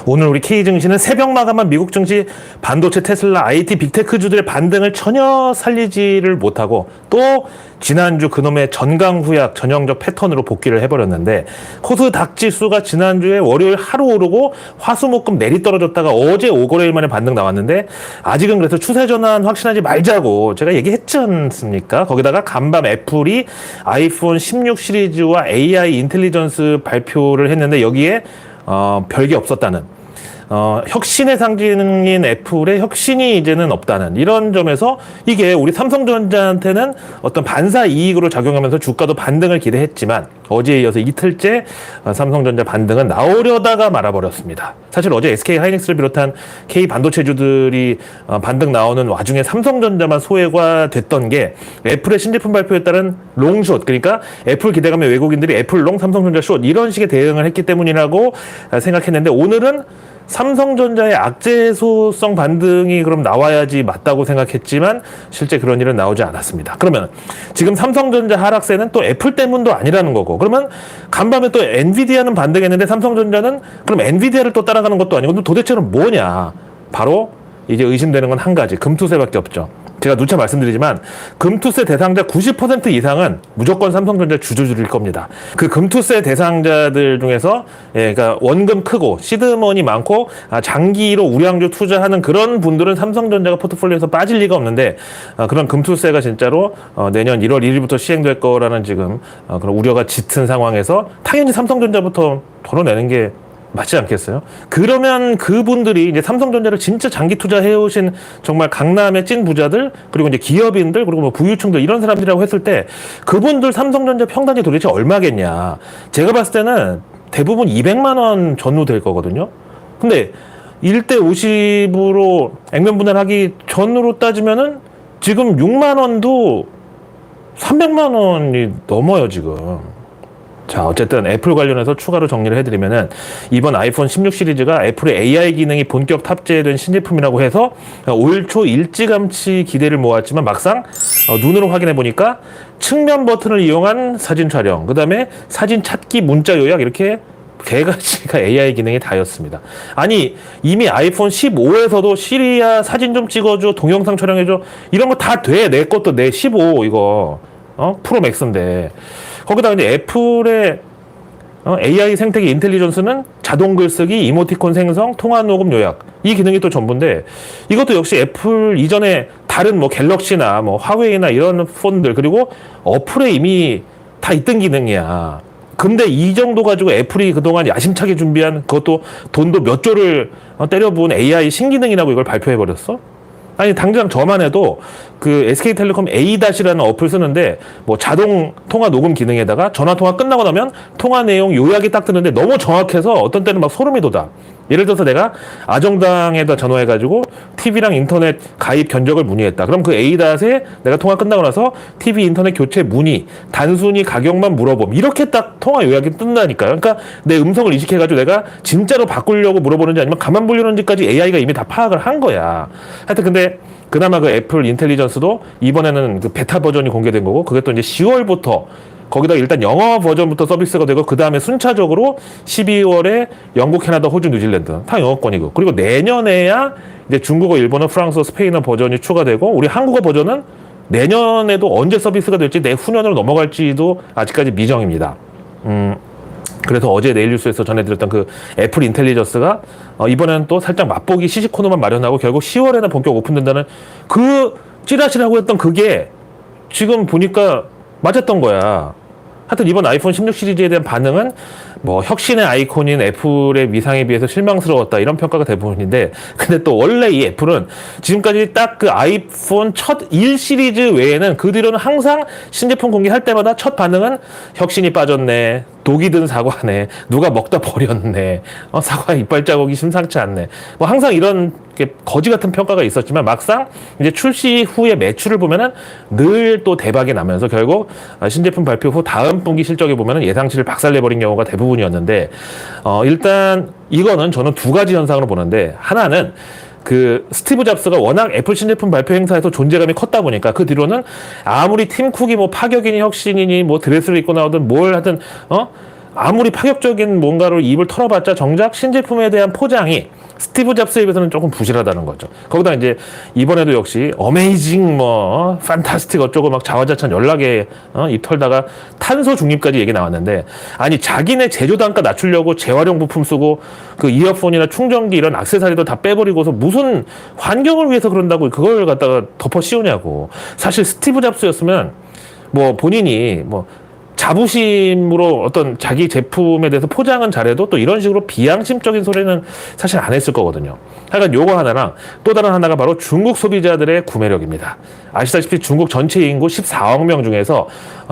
오늘 우리 K증시는 새벽 마감한 미국 증시 반도체, 테슬라, IT, 빅테크주들의 반등을 전혀 살리지를 못하고 또 지난주 그놈의 전강후약 전형적 패턴으로 복귀를 해버렸는데 코스닥 지수가 지난주에 월요일 하루 오르고 화수목금 내리떨어졌다가 어제 5거래일 만에 반등 나왔는데 아직은 그래서 추세 전환 확신하지 말자고 제가 얘기했지 않습니까? 거기다가 간밤 애플이 아이폰 16 시리즈와 AI 인텔리전스 발표를 했는데 여기에 별게 없었다는 혁신의 상징인 애플의 혁신이 이제는 없다는 이런 점에서 이게 우리 삼성전자한테는 어떤 반사 이익으로 작용하면서 주가도 반등을 기대했지만 어제에 이어서 이틀째 삼성전자 반등은 나오려다가 말아버렸습니다. 사실 어제 SK 하이닉스를 비롯한 K 반도체주들이 반등 나오는 와중에 삼성전자만 소외가 됐던 게 애플의 신제품 발표에 따른 롱숏, 그러니까 애플 기대감에 외국인들이 애플 롱, 삼성전자 숏 이런 식의 대응을 했기 때문이라고 생각했는데 오늘은 삼성전자의 악재 해소성 반등이 그럼 나와야지 맞다고 생각했지만 실제 그런 일은 나오지 않았습니다. 그러면 지금 삼성전자 하락세는 또 애플 때문도 아니라는 거고 그러면 간밤에 또 엔비디아는 반등했는데 삼성전자는 그럼 엔비디아를 또 따라가는 것도 아니고 도대체는 뭐냐? 바로 이제 의심되는 건 한 가지, 금투세밖에 없죠. 제가 누차 말씀드리지만 금투세 대상자 90% 이상은 무조건 삼성전자 주주들일 겁니다. 그 금투세 대상자들 중에서 그러니까 원금 크고 시드머니 많고 장기로 우량주 투자하는 그런 분들은 삼성전자가 포트폴리오에서 빠질 리가 없는데 그런 금투세가 진짜로 내년 1월 1일부터 시행될 거라는 지금 그런 우려가 짙은 상황에서 당연히 삼성전자부터 덜어내는 게 맞지 않겠어요? 그러면 그분들이 이제 삼성전자를 진짜 장기 투자해오신 정말 강남의 찐 부자들, 그리고 이제 기업인들, 그리고 뭐 부유층들 이런 사람들이라고 했을 때 그분들 삼성전자 평단이 도대체 얼마겠냐? 제가 봤을 때는 대부분 200만 원 전후 될 거거든요. 근데 1대 50으로 액면 분할하기 전으로 따지면은 지금 6만 원도 300만 원이 넘어요, 지금. 자, 어쨌든 애플 관련해서 추가로 정리를 해드리면은 이번 아이폰 16 시리즈가 애플의 AI 기능이 본격 탑재된 신제품이라고 해서 올 초 일찌감치 기대를 모았지만 막상 눈으로 확인해 보니까 측면 버튼을 이용한 사진 촬영, 그 다음에 사진 찾기, 문자 요약 이렇게 세 가지가 AI 기능이 다였습니다. 아니 이미 아이폰 15에서도 시리야 사진 좀 찍어줘, 동영상 촬영해줘 이런 거 다 돼. 내 것도 내 15 이거 프로 맥스인데 거기다가 이제 애플의 AI 생태계 인텔리전스는 자동 글쓰기, 이모티콘 생성, 통화 녹음 요약 이 기능이 또 전부인데 이것도 역시 애플 이전에 다른 뭐 갤럭시나 뭐 화웨이나 이런 폰들 그리고 어플에 이미 다 있던 기능이야. 근데 이 정도 가지고 애플이 그동안 야심차게 준비한 그것도 돈도 몇 조를 때려 부은 AI 신기능이라고 이걸 발표해버렸어? 아니 당장 저만 해도 그 SK텔레콤 A-라는 어플 쓰는데 뭐 자동 통화 녹음 기능에다가 전화 통화 끝나고 나면 통화 내용 요약이 딱 뜨는데 너무 정확해서 어떤 때는 막 소름이 돋아. 예를 들어서 내가 아정당에다 전화해가지고 TV랑 인터넷 가입 견적을 문의했다. 그럼 그 A-에 내가 통화 끝나고 나서 TV 인터넷 교체 문의, 단순히 가격만 물어봄 이렇게 딱 통화 요약이 뜬다니까요. 그러니까 내 음성을 인식해가지고 내가 진짜로 바꾸려고 물어보는지 아니면 가만 보려는지까지 AI가 이미 다 파악을 한 거야. 하여튼 근데 그나마 그 애플 인텔리전스도 이번에는 그 베타 버전이 공개된 거고 그게 또 이제 10월부터 거기다 일단 영어 버전부터 서비스가 되고 그 다음에 순차적으로 12월에 영국, 캐나다, 호주, 뉴질랜드 다 영어권이고 그리고 내년에야 이제 중국어, 일본어, 프랑스어, 스페인어 버전이 추가되고 우리 한국어 버전은 내년에도 언제 서비스가 될지 내후년으로 넘어갈지도 아직까지 미정입니다. 그래서 어제 내일 뉴스에서 전해드렸던 그 애플 인텔리전스가 이번에는 또 살짝 맛보기 시식 코너만 마련하고 결국 10월에는 본격 오픈된다는 그 찌라시라고 했던 그게 지금 보니까 맞았던 거야. 하여튼 이번 아이폰 16 시리즈에 대한 반응은 뭐 혁신의 아이콘인 애플의 위상에 비해서 실망스러웠다 이런 평가가 대부분인데 근데 또 원래 이 애플은 지금까지 딱 그 아이폰 첫 1 시리즈 외에는 그 뒤로는 항상 신제품 공개할 때마다 첫 반응은 혁신이 빠졌네, 독이 든 사과네, 누가 먹다 버렸네, 사과 이빨 자국이 심상치 않네, 뭐 항상 이런 거지 같은 평가가 있었지만 막상 이제 출시 후에 매출을 보면은 늘 또 대박이 나면서 결국 신제품 발표 후 다음 분기 실적에 보면은 예상치를 박살내버린 경우가 대부분이었는데 일단 이거는 저는 두 가지 현상으로 보는데 하나는 그 스티브 잡스가 워낙 애플 신제품 발표 행사에서 존재감이 컸다 보니까 그 뒤로는 아무리 팀 쿡이 뭐 파격이니 혁신이니 뭐 드레스를 입고 나오든 뭘 하든 아무리 파격적인 뭔가로 입을 털어봤자 정작 신제품에 대한 포장이 스티브 잡스에 비해서는 조금 부실하다는 거죠. 거기다 이제 이번에도 역시 어메이징 뭐 판타스틱 어쩌고 막 자화자찬 연락에 입 털다가 탄소 중립까지 얘기 나왔는데, 아니 자기네 제조 단가 낮추려고 재활용 부품 쓰고 그 이어폰이나 충전기 이런 액세서리도 다 빼버리고서 무슨 환경을 위해서 그런다고 그걸 갖다가 덮어 씌우냐고. 사실 스티브 잡스였으면 뭐 본인이 뭐 자부심으로 어떤 자기 제품에 대해서 포장은 잘해도 또 이런 식으로 비양심적인 소리는 사실 안 했을 거거든요. 하여간 요거 하나랑 또 다른 하나가 바로 중국 소비자들의 구매력입니다. 아시다시피 중국 전체 인구 14억 명 중에서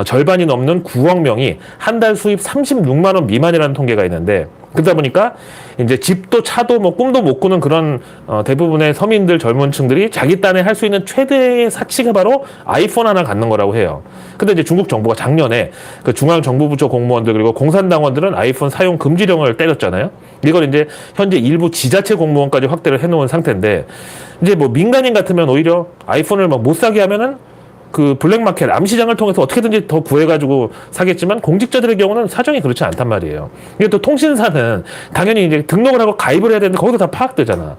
절반이 넘는 9억 명이 한 달 수입 36만 원 미만이라는 통계가 있는데, 그러다 보니까 이제 집도 차도 뭐 꿈도 못 꾸는 그런 대부분의 서민들 젊은 층들이 자기 딴에 할 수 있는 최대의 사치가 바로 아이폰 하나 갖는 거라고 해요. 근데 이제 중국 정부가 작년에 그 중앙정부부처 공무원들 그리고 공산당원들은 아이폰 사용 금지령을 때렸잖아요. 이걸 이제 현재 일부 지자체 공무원까지 확대를 해놓은 상태인데, 이제 뭐 민간인 같으면 오히려 아이폰을 막 못 사게 하면은 그 블랙마켓 암시장을 통해서 어떻게든지 더 구해가지고 사겠지만, 공직자들의 경우는 사정이 그렇지 않단 말이에요. 이게 또 통신사는 당연히 이제 등록을 하고 가입을 해야 되는데 거기서 다 파악되잖아.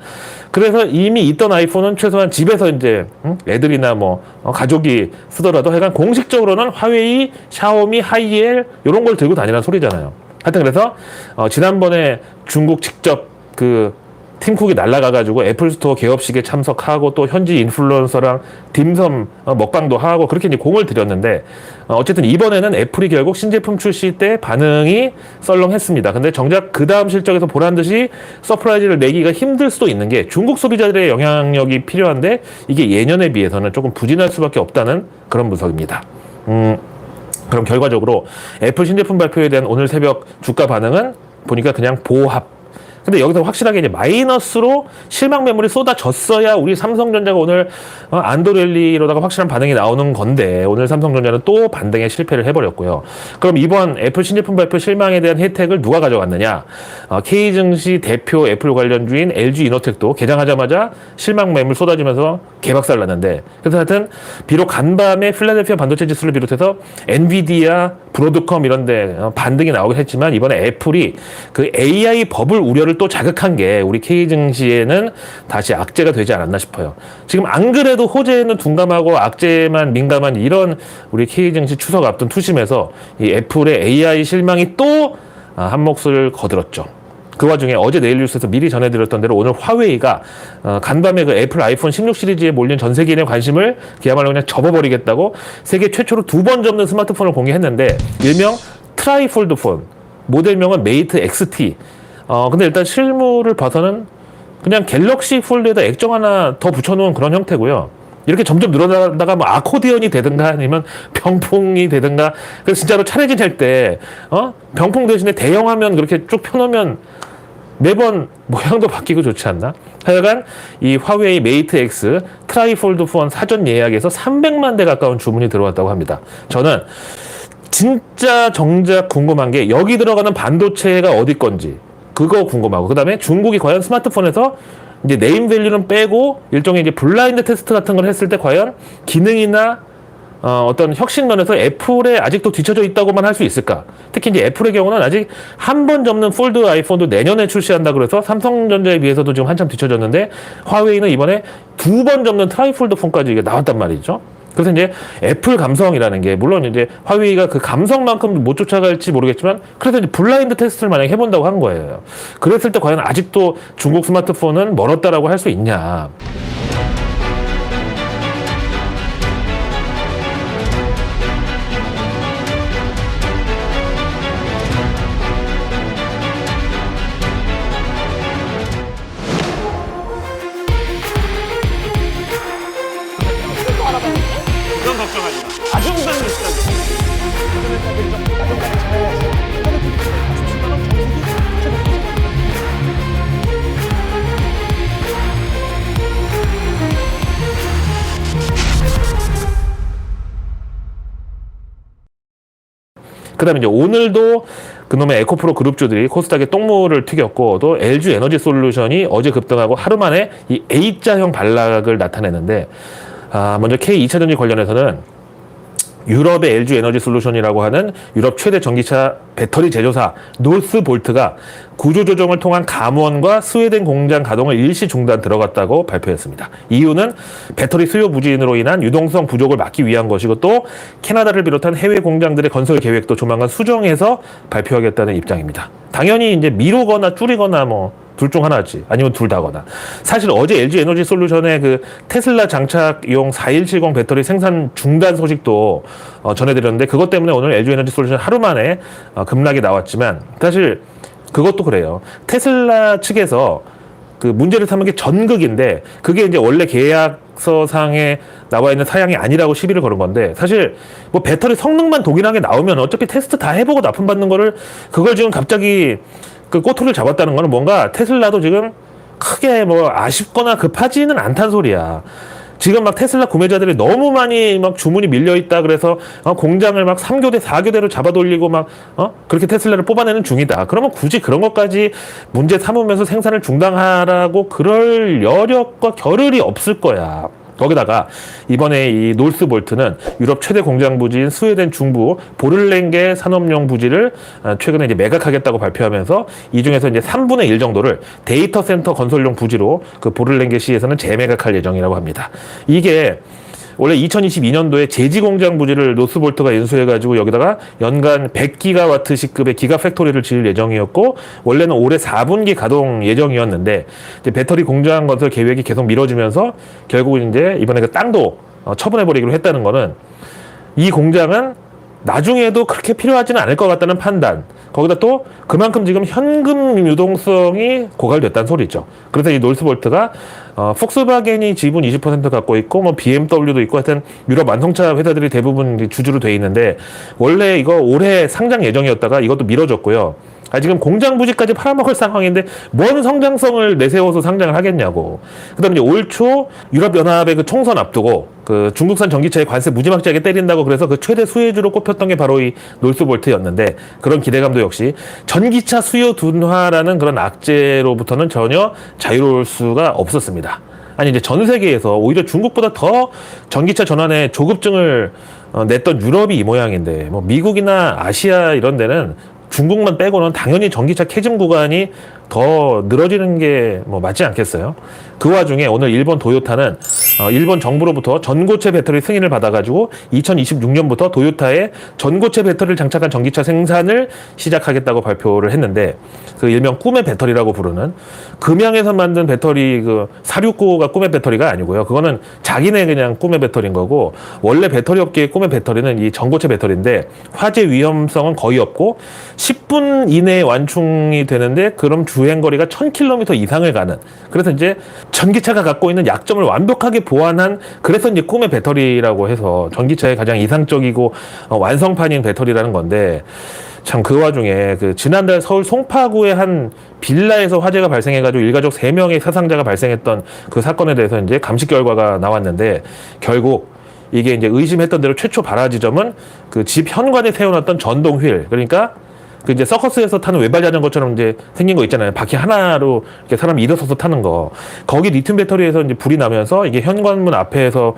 그래서 이미 있던 아이폰은 최소한 집에서 이제 애들이나 뭐 가족이 쓰더라도 하여간 공식적으로는 화웨이, 샤오미, 하이엘 이런 걸 들고 다니라는 소리잖아요. 하여튼 그래서 지난번에 중국 직접 그 팀쿡이 날아가가지고 애플스토어 개업식에 참석하고 또 현지 인플루언서랑 딤섬 먹방도 하고 그렇게 이제 공을 들였는데, 어쨌든 이번에는 애플이 결국 신제품 출시 때 반응이 썰렁했습니다. 근데 정작 그 다음 실적에서 보란 듯이 서프라이즈를 내기가 힘들 수도 있는 게, 중국 소비자들의 영향력이 필요한데 이게 예년에 비해서는 조금 부진할 수밖에 없다는 그런 분석입니다. 그럼 결과적으로 애플 신제품 발표에 대한 오늘 새벽 주가 반응은 보니까 그냥 보합. 근데 여기서 확실하게 이제 마이너스로 실망 매물이 쏟아졌어야 우리 삼성전자가 오늘 안도랠리로다가 확실한 반응이 나오는 건데, 오늘 삼성전자는 또 반등에 실패를 해버렸고요. 그럼 이번 애플 신제품 발표 실망에 대한 혜택을 누가 가져갔느냐? K증시 대표 애플 관련주인 LG이노텍도 개장하자마자 실망 매물 쏟아지면서 개박살 났는데, 그래서 하여튼 비록 간밤에 필라델피아 반도체 지수를 비롯해서 엔비디아, 브로드컴 이런데 반등이 나오긴 했지만, 이번에 애플이 그 AI 버블 우려를 또 자극한 게 우리 K증시에는 다시 악재가 되지 않았나 싶어요. 지금 안 그래도 호재에는 둔감하고 악재만 민감한 이런 우리 K증시 추석 앞둔 투심에서 이 애플의 AI 실망이 또 한 몫을 거들었죠. 그 와중에 어제 내일 뉴스에서 미리 전해드렸던 대로 오늘 화웨이가 간밤에 그 애플 아이폰 16 시리즈에 몰린 전 세계인의 관심을 그야말로 그냥 접어버리겠다고 세계 최초로 2번 접는 스마트폰을 공개했는데, 일명 트라이폴드 폰, 모델명은 메이트 XT. 근데 일단 실물을 봐서는 그냥 갤럭시 폴드에다 액정 하나 더 붙여놓은 그런 형태고요. 이렇게 점점 늘어나다가 뭐 아코디언이 되든가 아니면 병풍이 되든가, 그래서 진짜로 차례진 할 때 병풍 대신에 대형 화면 그렇게 쭉 펴놓으면 매번 모양도 바뀌고 좋지 않나? 하여간 이 화웨이 메이트 X 트라이폴드 폰 사전 예약에서 300만 대 가까운 주문이 들어왔다고 합니다. 저는 진짜 정작 궁금한 게 여기 들어가는 반도체가 어디 건지 그거 궁금하고, 그 다음에 중국이 과연 스마트폰에서 이제 네임 밸류는 빼고 일종의 이제 블라인드 테스트 같은 걸 했을 때 과연 기능이나 어떤 혁신면에서 애플에 아직도 뒤처져 있다고만 할 수 있을까? 특히 이제 애플의 경우는 아직 한 번 접는 폴드 아이폰도 내년에 출시한다 그래서 삼성전자에 비해서도 지금 한참 뒤처졌는데, 화웨이는 이번에 2번 접는 트라이폴드 폰까지 이게 나왔단 말이죠. 그래서 이제 애플 감성이라는 게, 물론 이제 화웨이가 그 감성만큼 못 쫓아갈지 모르겠지만, 그래서 이제 블라인드 테스트를 만약에 해본다고 한 거예요. 그랬을 때 과연 아직도 중국 스마트폰은 멀었다라고 할 수 있냐. 그런 걱정하지 마. 아주 무서운 뉴스까지. 그 다음에 이제 오늘도 그놈의 에코프로 그룹주들이 코스닥에 똥물을 튀겼고, 또 LG 에너지 솔루션이 어제 급등하고 하루 만에 이 A자형 반락을 나타내는데, 먼저 K2차전지 관련해서는 유럽의 LG 에너지 솔루션이라고 하는 유럽 최대 전기차 배터리 제조사 노스볼트가 구조조정을 통한 감원과 스웨덴 공장 가동을 일시 중단 들어갔다고 발표했습니다. 이유는 배터리 수요 부진으로 인한 유동성 부족을 막기 위한 것이고 또 캐나다를 비롯한 해외 공장들의 건설 계획도 조만간 수정해서 발표하겠다는 입장입니다. 당연히 이제 미루거나 줄이거나 뭐 둘 중 하나지 아니면 둘 다거나. 사실 어제 LG 에너지 솔루션의 그 테슬라 장착용 4170 배터리 생산 중단 소식도 전해드렸는데 그것 때문에 오늘 LG 에너지 솔루션 하루 만에 급락이 나왔지만 사실 그것도 그래요. 테슬라 측에서 그 문제를 삼은 게 전극인데 그게 이제 원래 계약서상에 나와 있는 사양이 아니라고 시비를 걸은 건데 사실 뭐 배터리 성능만 동일하게 나오면 어차피 테스트 다 해보고 납품받는 거를 그걸 지금 갑자기 그 꼬투리를 잡았다는 거는 뭔가 테슬라도 지금 크게 뭐 아쉽거나 급하지는 않단 소리야. 지금 막 테슬라 구매자들이 너무 많이 막 주문이 밀려 있다 그래서 공장을 막 3교대, 4교대로 잡아 돌리고 막 그렇게 테슬라를 뽑아내는 중이다. 그러면 굳이 그런 것까지 문제 삼으면서 생산을 중단하라고 그럴 여력과 겨를이 없을 거야. 거기다가 이번에 이 노스볼트는 유럽 최대 공장 부지인 스웨덴 중부 보를랭게 산업용 부지를 최근에 이제 매각하겠다고 발표하면서 이 중에서 이제 3분의 1 정도를 데이터 센터 건설용 부지로 그 보를랭게 시에서는 재매각할 예정이라고 합니다. 이게 원래 2022년도에 제지 공장 부지를 노스볼트가 인수해가지고 여기다가 연간 100기가와트시급의 기가팩토리를 지을 예정이었고 원래는 올해 4분기 가동 예정이었는데 이제 배터리 공장 건설 계획이 계속 미뤄지면서 결국 이제 이번에 그 땅도 처분해버리기로 했다는 거는 이 공장은 나중에도 그렇게 필요하지는 않을 것 같다는 판단. 거기다 또 그만큼 지금 현금 유동성이 고갈됐다는 소리죠. 그래서 이 노스볼트가 폭스바겐이 지분 20% 갖고 있고 뭐 BMW도 있고 하여튼 유럽 완성차 회사들이 대부분 주주로 돼 있는데 원래 이거 올해 상장 예정이었다가 이것도 미뤄졌고요. 지금 공장 부지까지 팔아먹을 상황인데 뭔 성장성을 내세워서 상장을 하겠냐고. 그다음에 이제 올 초 유럽연합의 그 총선 앞두고 그 중국산 전기차에 관세 무지막지하게 때린다고 그래서 그 최대 수혜주로 꼽혔던 게 바로 이 노스볼트였는데 그런 기대감도 역시 전기차 수요 둔화라는 그런 악재로부터는 전혀 자유로울 수가 없었습니다. 아니 이제 전 세계에서 오히려 중국보다 더 전기차 전환에 조급증을 냈던 유럽이 이 모양인데 뭐 미국이나 아시아 이런 데는 중국만 빼고는 당연히 전기차 캐즘 구간이 더 늘어지는 게 뭐 맞지 않겠어요? 그 와중에 오늘 일본 도요타는 일본 정부로부터 전고체 배터리 승인을 받아가지고 2026년부터 도요타에 전고체 배터리를 장착한 전기차 생산을 시작하겠다고 발표를 했는데 그 일명 꿈의 배터리라고 부르는 금양에서 만든 배터리 그 469가 꿈의 배터리가 아니고요. 그거는 자기네 그냥 꿈의 배터리인 거고 원래 배터리 업계의 꿈의 배터리는 이 전고체 배터리인데 화재 위험성은 거의 없고 10분 이내에 완충이 되는데 그럼 주행거리가 1000km 이상을 가는 그래서 이제 전기차가 갖고 있는 약점을 완벽하게 보완한 그래서 이제 꿈의 배터리라고 해서 전기차의 가장 이상적이고 완성판인 배터리라는 건데 참 그 와중에 그 지난달 서울 송파구의 한 빌라에서 화재가 발생해가지고 일가족 3명의 사상자가 발생했던 그 사건에 대해서 이제 감식 결과가 나왔는데 결국 이게 이제 의심했던 대로 최초 발화 지점은 그 집 현관에 세워놨던 전동 휠 그러니까 그 이제 서커스에서 타는 외발 자전거처럼 이제 생긴 거 있잖아요. 바퀴 하나로 이렇게 사람이 일어서서 타는 거. 거기 리튬 배터리에서 이제 불이 나면서 이게 현관문 앞에서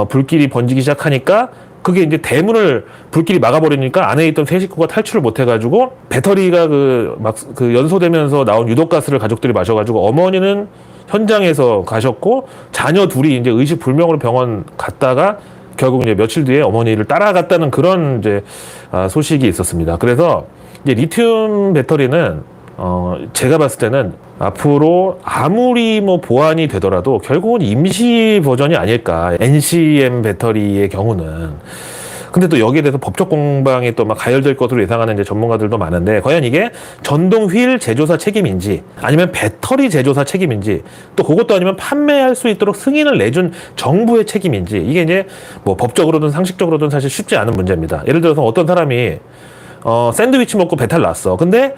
불길이 번지기 시작하니까 그게 이제 대문을 불길이 막아버리니까 안에 있던 세 식구가 탈출을 못 해가지고 배터리가 그 연소되면서 나온 유독가스를 가족들이 마셔가지고 어머니는 현장에서 가셨고 자녀 둘이 이제 의식불명으로 병원 갔다가 결국 이제 며칠 뒤에 어머니를 따라갔다는 그런 이제 소식이 있었습니다. 그래서 이제 리튬 배터리는 제가 봤을 때는 앞으로 아무리 뭐 보완이 되더라도 결국은 임시 버전이 아닐까. NCM 배터리의 경우는. 근데 또 여기에 대해서 법적 공방이 또 막 가열될 것으로 예상하는 이제 전문가들도 많은데 과연 이게 전동 휠 제조사 책임인지 아니면 배터리 제조사 책임인지 또 그것도 아니면 판매할 수 있도록 승인을 내준 정부의 책임인지 이게 이제 뭐 법적으로든 상식적으로든 사실 쉽지 않은 문제입니다. 예를 들어서 어떤 사람이 샌드위치 먹고 배탈 났어. 근데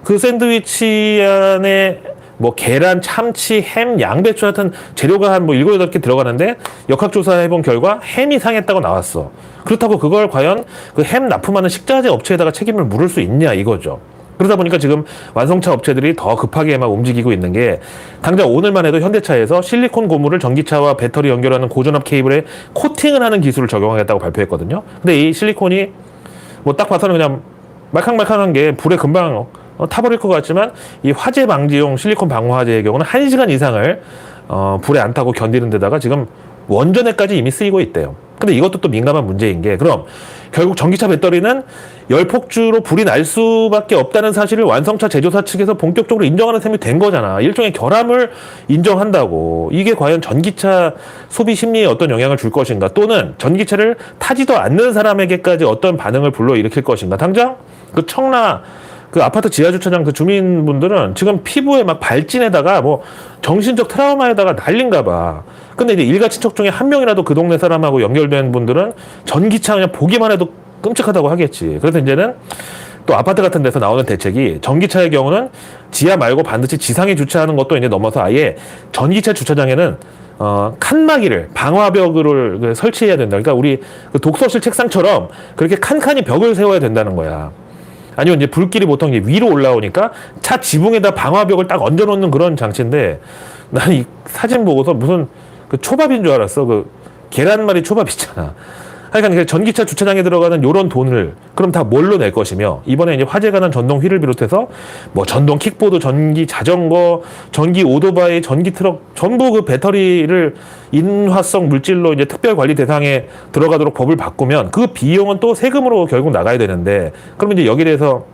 그 샌드위치 안에 뭐 계란, 참치, 햄, 양배추 같은 재료가 한 뭐 7, 8개 들어가는데 역학조사 해본 결과 햄이 상했다고 나왔어. 그렇다고 그걸 과연 그 햄 납품하는 식자재 업체에다가 책임을 물을 수 있냐 이거죠. 그러다 보니까 지금 완성차 업체들이 더 급하게 막 움직이고 있는 게 당장 오늘만 해도 현대차에서 실리콘 고무를 전기차와 배터리 연결하는 고전압 케이블에 코팅을 하는 기술을 적용하겠다고 발표했거든요. 근데 이 실리콘이 뭐 딱 봐서는 그냥 말캉말캉한 게 불에 금방 타버릴 것 같지만 이 화재 방지용 실리콘 방호 화재의 경우는 1시간 이상을 불에 안 타고 견디는 데다가 지금 원전에까지 이미 쓰이고 있대요. 근데 이것도 또 민감한 문제인 게 그럼 결국 전기차 배터리는 열폭주로 불이 날 수밖에 없다는 사실을 완성차 제조사 측에서 본격적으로 인정하는 셈이 된 거잖아. 일종의 결함을 인정한다고. 이게 과연 전기차 소비 심리에 어떤 영향을 줄 것인가, 또는 전기차를 타지도 않는 사람에게까지 어떤 반응을 불러일으킬 것인가. 당장 그 청라 그 아파트 지하주차장 그 주민분들은 지금 피부에 막 발진에다가 뭐 정신적 트라우마에다가 난린가 봐. 근데 이제 일가 친척 중에 한 명이라도 그 동네 사람하고 연결된 분들은 전기차 그냥 보기만 해도 끔찍하다고 하겠지. 그래서 이제는 또 아파트 같은 데서 나오는 대책이 전기차의 경우는 지하 말고 반드시 지상에 주차하는 것도 이제 넘어서 아예 전기차 주차장에는 칸막이를 방화벽을 설치해야 된다. 그러니까 우리 그 독서실 책상처럼 그렇게 칸칸이 벽을 세워야 된다는 거야. 아니면 이제 불길이 보통 이제 위로 올라오니까 차 지붕에다 방화벽을 딱 얹어놓는 그런 장치인데, 난 이 사진 보고서 무슨 그 초밥인 줄 알았어. 그 계란말이 초밥 있잖아. 하여간 전기차 주차장에 들어가는 요런 돈을 그럼 다 뭘로 낼 것이며, 이번에 이제 화재가 난 전동 휠을 비롯해서 뭐 전동 킥보드, 전기 자전거, 전기 오토바이, 전기 트럭 전부 그 배터리를 인화성 물질로 이제 특별 관리 대상에 들어가도록 법을 바꾸면 그 비용은 또 세금으로 결국 나가야 되는데, 그러면 이제 여기에 대해서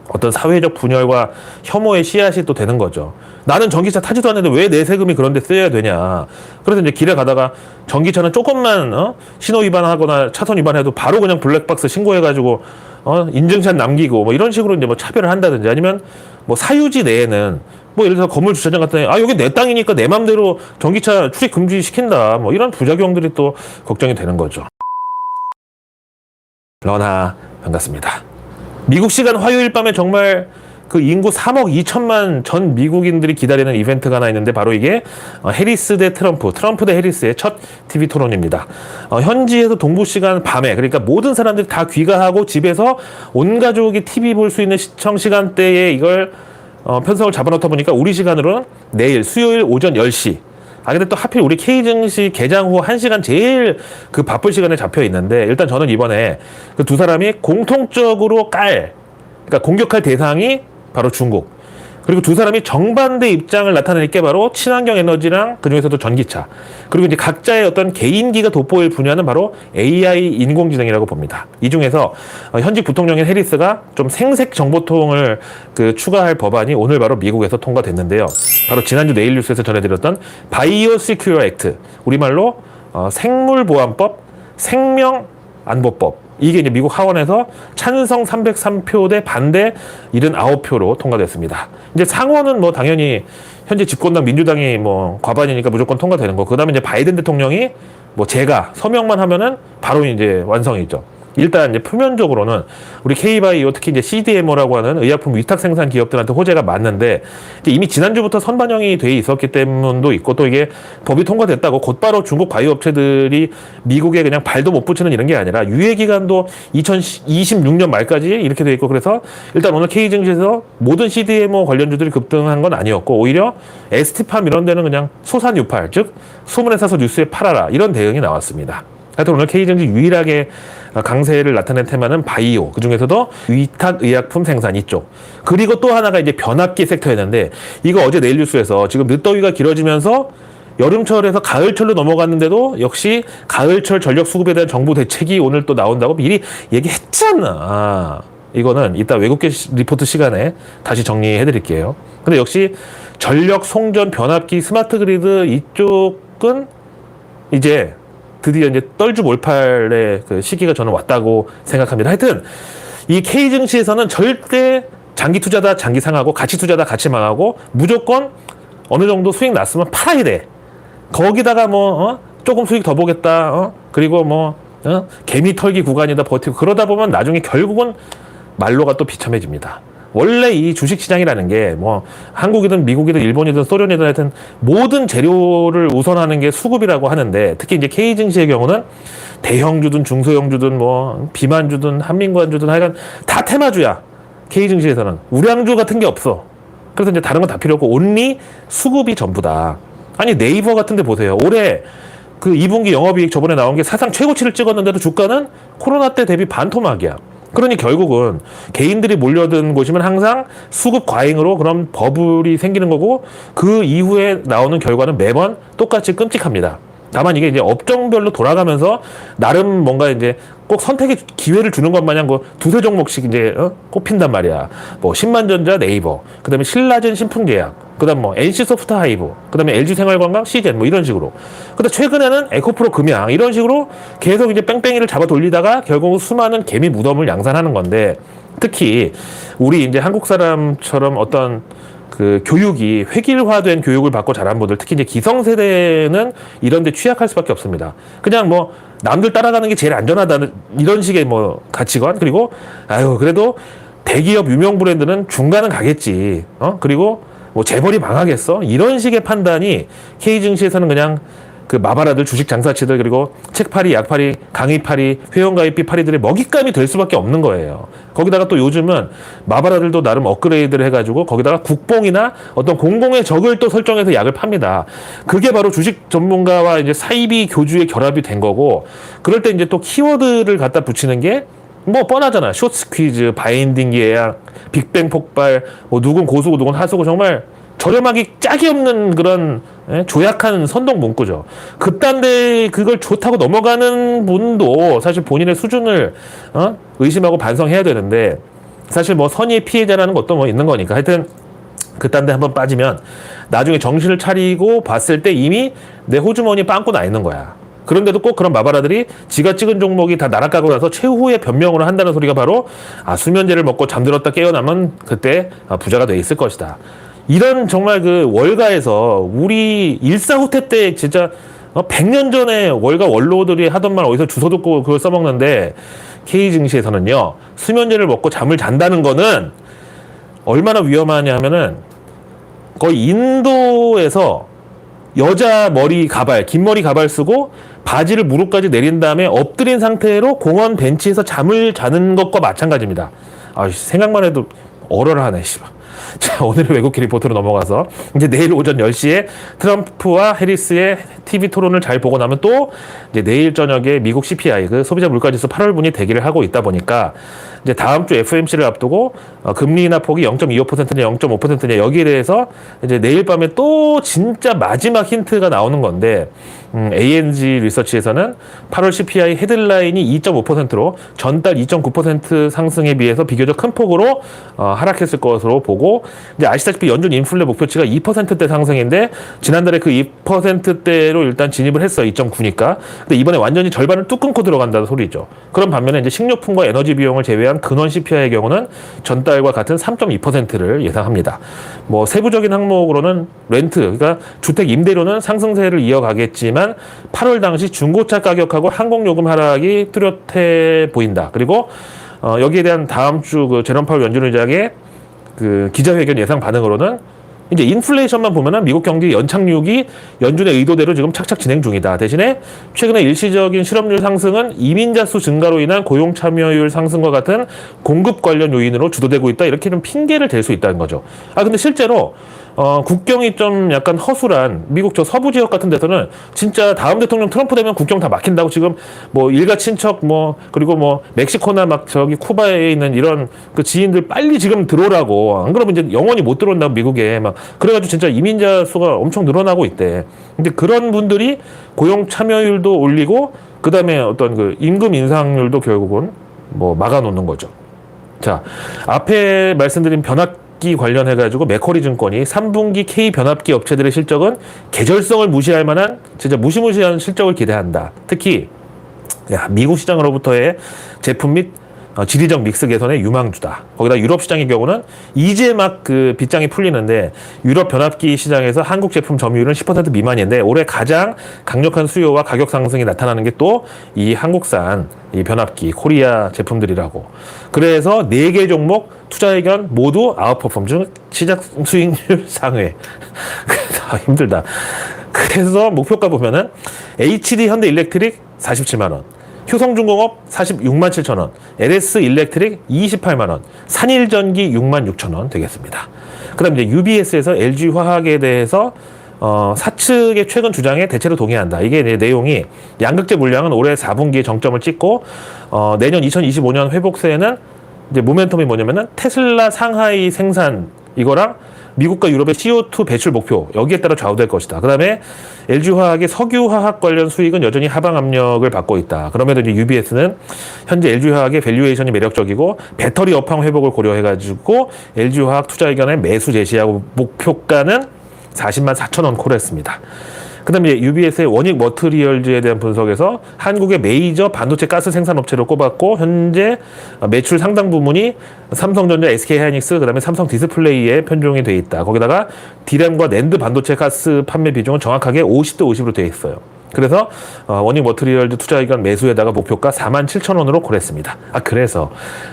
어떤 사회적 분열과 혐오의 씨앗이 또 되는 거죠. 나는 전기차 타지도 않는데 왜 내 세금이 그런 데 쓰여야 되냐. 그래서 이제 길에 가다가 전기차는 조금만 신호 위반하거나 차선 위반해도 바로 그냥 블랙박스 신고해가지고 인증샷 남기고 뭐 이런 식으로 이제 뭐 차별을 한다든지, 아니면 뭐 사유지 내에는 뭐 예를 들어서 건물 주차장 같은 데 여기 내 땅이니까 내 맘대로 전기차 출입 금지 시킨다. 뭐 이런 부작용들이 또 걱정이 되는 거죠. 러나 반갑습니다. 미국 시간 화요일 밤에 정말 그 인구 3억 2천만 전 미국인들이 기다리는 이벤트가 하나 있는데, 바로 이게 해리스 대 트럼프 대 해리스의 첫 TV 토론입니다. 현지에서 동부 시간 밤에, 그러니까 모든 사람들이 다 귀가하고 집에서 온 가족이 TV 볼 수 있는 시청 시간대에 이걸 편성을 잡아놓다 보니까 우리 시간으로는 내일 수요일 오전 10시. 근데 또 하필 우리 K증시 개장 후 1시간 제일 그 바쁠 시간에 잡혀 있는데, 일단 저는 이번에 그 두 사람이 공통적으로 그러니까 공격할 대상이 바로 중국. 그리고 두 사람이 정반대 입장을 나타낼 게 바로 친환경 에너지랑 그중에서도 전기차. 그리고 이제 각자의 어떤 개인기가 돋보일 분야는 바로 AI 인공지능이라고 봅니다. 이 중에서 현직 부통령인 해리스가 좀 생색 정보통을 추가할 법안이 오늘 바로 미국에서 통과됐는데요. 바로 지난주 내일 뉴스에서 전해드렸던 바이오 시큐어 액트, 우리말로 생물보안법, 생명안보법. 이게 이제 미국 하원에서 찬성 303표 대 반대 79표로 통과됐습니다. 이제 상원은 뭐 당연히 현재 집권당 민주당이 뭐 과반이니까 무조건 통과되는 거. 그다음에 이제 바이든 대통령이 뭐 제가 서명만 하면은 바로 이제 완성이죠. 일단 이제 표면적으로는 우리 K바이오, 특히 이제 CDMO라고 하는 의약품 위탁 생산 기업들한테 호재가 맞는데, 이미 지난주부터 선반영이 돼 있었기 때문도 있고, 또 이게 법이 통과됐다고 곧바로 중국 바이오 업체들이 미국에 그냥 발도 못 붙이는 이런 게 아니라 유예 기간도 2026년 말까지 이렇게 돼 있고, 그래서 일단 오늘 K증시에서 모든 CDMO 관련주들이 급등한 건 아니었고, 오히려 ST팜 이런 데는 그냥 소산유팔, 즉 소문에 사서 뉴스에 팔아라, 이런 대응이 나왔습니다. 하여튼 오늘 K증시 유일하게 강세를 나타낸 테마는 바이오, 그중에서도 위탁의약품 생산 이쪽. 그리고 또 하나가 이제 변압기 섹터였는데, 이거 어제 내일 뉴스에서 지금 늦더위가 길어지면서 여름철에서 가을철로 넘어갔는데도 역시 가을철 전력 수급에 대한 정부 대책이 오늘 또 나온다고 미리 얘기했잖아. 이거는 이따 외국계 리포트 시간에 다시 정리해 드릴게요. 근데 역시 전력 송전 변압기 스마트 그리드 이쪽은 이제 드디어 이제 떨주 몰팔의 그 시기가 저는 왔다고 생각합니다. 하여튼 이 K증시에서는 절대 장기 투자다 장기 상하고 가치 투자다 가치 망하고 무조건 어느 정도 수익 났으면 팔아야 돼. 거기다가 뭐 조금 수익 더 보겠다. 그리고 뭐 개미 털기 구간이다 버티고 그러다 보면 나중에 결국은 말로가 또 비참해집니다. 원래 이 주식시장이라는 게 뭐 한국이든 미국이든 일본이든 소련이든 하여튼 모든 재료를 우선하는 게 수급이라고 하는데, 특히 이제 K증시의 경우는 대형주든 중소형주든 뭐 비만주든 한민관주든 하여간 다 테마주야. K 증시에서는 우량주 같은 게 없어. 그래서 이제 다른 건 다 필요 없고 온리 수급이 전부다. 아니 네이버 같은 데 보세요. 올해 그 2분기 영업이익 저번에 나온 게 사상 최고치를 찍었는데도 주가는 코로나 때 대비 반토막이야. 그러니 결국은 개인들이 몰려든 곳이면 항상 수급 과잉으로 그런 버블이 생기는 거고 그 이후에 나오는 결과는 매번 똑같이 끔찍합니다. 다만 이게 이제 업종별로 돌아가면서 나름 뭔가 이제 꼭 선택의 기회를 주는 것 마냥 그 두세 종목씩 이제 꼽힌단 말이야. 뭐 신만전자, 네이버, 그다음에 신라젠, 신풍제약, 그다음 뭐 NC소프트 하이브, 그다음에 LG생활건강, CJ 뭐 이런 식으로. 근데 최근에는 에코프로 금양 이런 식으로 계속 이제 뺑뺑이를 잡아 돌리다가 결국 수많은 개미 무덤을 양산하는 건데 특히 우리 이제 한국 사람처럼 어떤 그 교육이 획일화된 교육을 받고 자란 분들 특히 이제 기성세대는 이런 데 취약할 수밖에 없습니다. 그냥 뭐 남들 따라가는 게 제일 안전하다는 이런 식의 뭐 가치관 그리고 아유 그래도 대기업 유명 브랜드는 중간은 가겠지. 그리고 뭐 재벌이 망하겠어? 이런 식의 판단이 K증시에서는 그냥 그 마바라들 주식 장사치들 그리고 책팔이 약팔이 강의팔이 회원가입비 팔이들의 먹잇감이 될 수밖에 없는 거예요. 거기다가 또 요즘은 마바라들도 나름 업그레이드를 해가지고 거기다가 국뽕이나 어떤 공공의 적을 또 설정해서 약을 팝니다. 그게 바로 주식 전문가와 이제 사이비 교주의 결합이 된 거고 그럴 때 이제 또 키워드를 갖다 붙이는 게 뭐 뻔하잖아. 숏 스퀴즈, 바인딩 예약, 빅뱅 폭발, 뭐 누군 고수고 누군 하수고 정말 저렴하기 짝이 없는 그런 조약한 선동 문구죠. 그딴데 그걸 좋다고 넘어가는 분도 사실 본인의 수준을 의심하고 반성해야 되는데 사실 뭐 선의의 피해자라는 것도 뭐 있는 거니까 하여튼 그딴데 한번 빠지면 나중에 정신을 차리고 봤을 때 이미 내 호주머니 빵꾸 나 있는 거야. 그런데도 꼭 그런 마바라들이 지가 찍은 종목이 다 날아가고 나서 최후의 변명으로 한다는 소리가 바로 수면제를 먹고 잠들었다 깨어나면 그때 부자가 돼 있을 것이다. 이런 정말 그 월가에서 우리 일사후퇴 때 진짜 100년 전에 월가 원로들이 하던 말 어디서 주워 듣고 그걸 써먹는데 K증시에서는요 수면제를 먹고 잠을 잔다는 거는 얼마나 위험하냐 하면은 거의 인도에서 여자 머리 가발, 긴 머리 가발 쓰고 바지를 무릎까지 내린 다음에 엎드린 상태로 공원 벤치에서 잠을 자는 것과 마찬가지입니다. 생각만 해도 얼얼하네, 씨발. 자, 오늘의 외국계 리포트로 넘어가서 이제 내일 오전 10시에 트럼프와 해리스의 TV 토론을 잘 보고 나면 또 이제 내일 저녁에 미국 CPI 그 소비자 물가지수 8월분이 대기를 하고 있다 보니까 이제 다음 주 FOMC를 앞두고 금리 인하 폭이 0.25%냐 0.5%냐 여기에 대해서 이제 내일 밤에 또 진짜 마지막 힌트가 나오는 건데 ANG 리서치에서는 8월 CPI 헤드라인이 2.5%로 전달 2.9% 상승에 비해서 비교적 큰 폭으로 하락했을 것으로 보고 이제 아시다시피 연준 인플레 목표치가 2%대 상승인데 지난달에 그 2%대로 일단 진입을 했어요. 2.9니까. 근데 이번에 완전히 절반을 뚝 끊고 들어간다는 소리죠. 그런 반면에 이제 식료품과 에너지 비용을 제외한 근원 CPI의 경우는 전달과 같은 3.2%를 예상합니다. 뭐 세부적인 항목으로는 렌트, 그러니까 주택 임대료는 상승세를 이어가겠지만 8월 당시 중고차 가격하고 항공요금 하락이 뚜렷해 보인다. 그리고 여기에 대한 다음 주 그 제롬 파월 연준 의장의 그 기자회견 예상 반응으로는 이제 인플레이션만 보면은 미국 경기 연착륙이 연준의 의도대로 지금 착착 진행 중이다. 대신에 최근에 일시적인 실업률 상승은 이민자 수 증가로 인한 고용 참여율 상승과 같은 공급 관련 요인으로 주도되고 있다. 이렇게는 핑계를 댈 수 있다는 거죠. 근데 실제로 국경이 좀 약간 허술한 미국 저 서부 지역 같은 데서는 진짜 다음 대통령 트럼프 되면 국경 다 막힌다고 지금 뭐 일가 친척 뭐 그리고 뭐 멕시코나 막 저기 쿠바에 있는 이런 그 지인들 빨리 지금 들어오라고 안 그러면 이제 영원히 못 들어온다고 미국에 막 그래가지고 진짜 이민자 수가 엄청 늘어나고 있대. 근데 그런 분들이 고용 참여율도 올리고 그 다음에 어떤 그 임금 인상률도 결국은 뭐 막아놓는 거죠. 자, 앞에 말씀드린 변압기 관련해가지고 맥쿼리 증권이 3분기 K 변압기 업체들의 실적은 계절성을 무시할 만한 진짜 무시무시한 실적을 기대한다. 특히 미국 시장으로부터의 제품 및 지리적 믹스 개선의 유망주다. 거기다 유럽 시장의 경우는 이제 막 그 빗장이 풀리는데 유럽 변압기 시장에서 한국 제품 점유율은 10% 미만인데 올해 가장 강력한 수요와 가격 상승이 나타나는 게 또 이 한국산 이 변압기 코리아 제품들이라고. 그래서 4개 종목 투자 의견 모두 아웃퍼폼 중 시작 수익률 상회. 힘들다. 그래서 목표가 보면은 HD 현대 일렉트릭 47만 원. 효성중공업 46만 7천 원, LS 일렉트릭 28만 원, 산일전기 6만 6천 원 되겠습니다. 그다음 이제 UBS에서 LG화학에 대해서 사측의 최근 주장에 대체로 동의한다. 이게 이제 내용이 양극재 물량은 올해 4분기에 정점을 찍고 내년 2025년 회복세에는 이제 모멘텀이 뭐냐면은 테슬라 상하이 생산 이거랑 미국과 유럽의 CO2 배출 목표 여기에 따라 좌우될 것이다. 그다음에 LG화학의 석유화학 관련 수익은 여전히 하방 압력을 받고 있다. 그럼에도 이제 UBS는 현재 LG화학의 밸류에이션이 매력적이고 배터리 업황 회복을 고려해가지고 LG화학 투자 의견에 매수 제시하고 목표가는 40만 4천 원 콜했습니다. 그다음에 UBS의 원익 머트리얼즈에 대한 분석에서 한국의 메이저 반도체 가스 생산 업체로 꼽았고 현재 매출 상당 부분이 삼성전자, SK하이닉스, 그다음에 삼성 디스플레이에 편중이 돼 있다. 거기다가 D램과 낸드 반도체 가스 판매 비중은 정확하게 50대 50으로 돼 있어요. 그래서 원익 머트리얼즈 투자 의견 매수에다가 목표가 4만 7천 원으로 콜했습니다. 그래서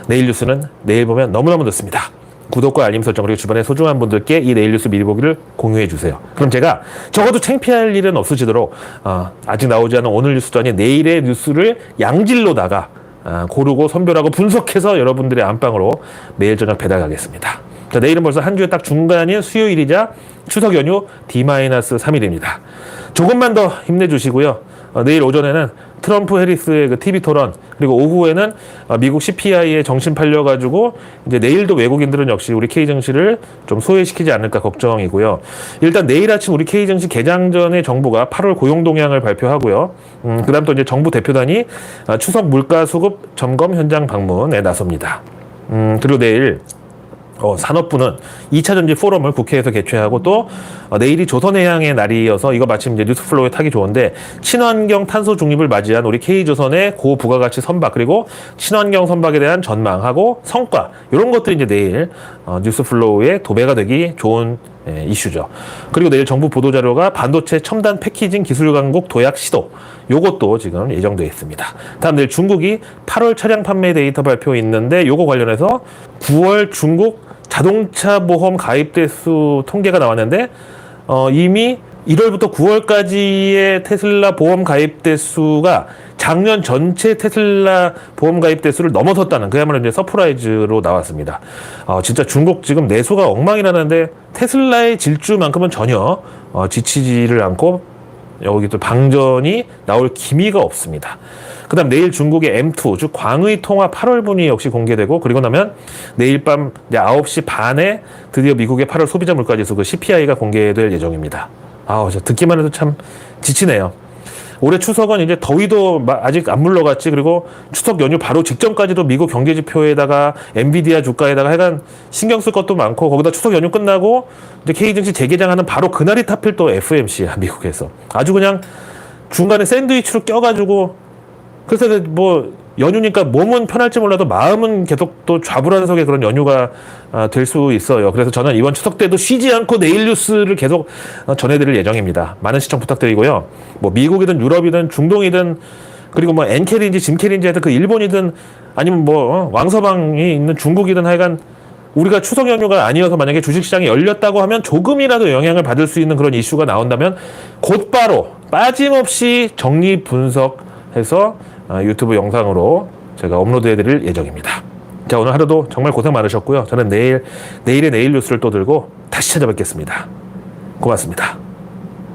내일 뉴스는 내일 보면 너무너무 좋습니다. 구독과 알림 설정 그리고 주변의 소중한 분들께 이 내일 뉴스 미리 보기를 공유해 주세요. 그럼 제가 적어도 창피할 일은 없으시도록 아직 나오지 않은 오늘 뉴스도 아닌 내일의 뉴스를 양질로다가 고르고 선별하고 분석해서 여러분들의 안방으로 매일 저녁 배달가겠습니다. 자, 내일은 벌써 한 주의 딱 중간인 수요일이자 추석 연휴 D-3일입니다. 조금만 더 힘내주시고요. 내일 오전에는 트럼프 해리스의 그 TV 토론 그리고 오후에는 미국 CPI에 정신 팔려가지고 이제 내일도 외국인들은 역시 우리 K증시를 좀 소외시키지 않을까 걱정이고요. 일단 내일 아침 우리 K증시 개장 전에 정부가 8월 고용 동향을 발표하고요. 그다음 또 이제 정부 대표단이 추석 물가 수급 점검 현장 방문에 나섭니다. 그리고 내일 산업부는 2차 전지 포럼을 국회에서 개최하고 또 내일이 조선해양의 날이어서 이거 마침 이제 뉴스플로우에 타기 좋은데 친환경 탄소 중립을 맞이한 우리 K조선의 고부가가치 선박 그리고 친환경 선박에 대한 전망하고 성과 이런 것들이 이제 내일 뉴스플로우에 도배가 되기 좋은 이슈죠. 그리고 내일 정부 보도자료가 반도체 첨단 패키징 기술 강국 도약 시도 요것도 지금 예정되어 있습니다. 다음 내일 중국이 8월 차량 판매 데이터 발표 있는데 요거 관련해서 9월 중국 자동차 보험 가입 대수 통계가 나왔는데 이미 1월부터 9월까지의 테슬라 보험 가입 대수가 작년 전체 테슬라 보험 가입 대수를 넘어섰다는 그야말로 이제 서프라이즈로 나왔습니다. 진짜 중국 지금 내수가 엉망이 나는데 테슬라의 질주만큼은 전혀 지치지를 않고 여기 또 방전이 나올 기미가 없습니다. 그 다음 내일 중국의 M2, 즉 광의 통화 8월분이 역시 공개되고 그리고 나면 내일 밤 9시 반에 드디어 미국의 8월 소비자 물가지수 그 CPI가 공개될 예정입니다. 저 듣기만 해도 참 지치네요. 올해 추석은 이제 더위도 아직 안 물러갔지 그리고 추석 연휴 바로 직전까지도 미국 경제지표에다가 엔비디아 주가에다가 하여간 신경 쓸 것도 많고 거기다 추석 연휴 끝나고 이제 K증시 재개장하는 바로 그날이 타필 또 FOMC야 미국에서 아주 그냥 중간에 샌드위치로 껴가지고 그래서 뭐 연휴니까 몸은 편할지 몰라도 마음은 계속 또 좌불안석의 그런 연휴가 될 수 있어요. 그래서 저는 이번 추석 때도 쉬지 않고 내일 뉴스를 계속 전해드릴 예정입니다. 많은 시청 부탁드리고요. 뭐 미국이든 유럽이든 중동이든 그리고 뭐 엔켈인지 짐켈인지 하여튼 그 일본이든 아니면 뭐 왕서방이 있는 중국이든 하여간 우리가 추석 연휴가 아니어서 만약에 주식시장이 열렸다고 하면 조금이라도 영향을 받을 수 있는 그런 이슈가 나온다면 곧바로 빠짐없이 정리 분석해서 유튜브 영상으로 제가 업로드해드릴 예정입니다. 자, 오늘 하루도 정말 고생 많으셨고요. 저는 내일의 내일 뉴스를 또 들고 다시 찾아뵙겠습니다. 고맙습니다.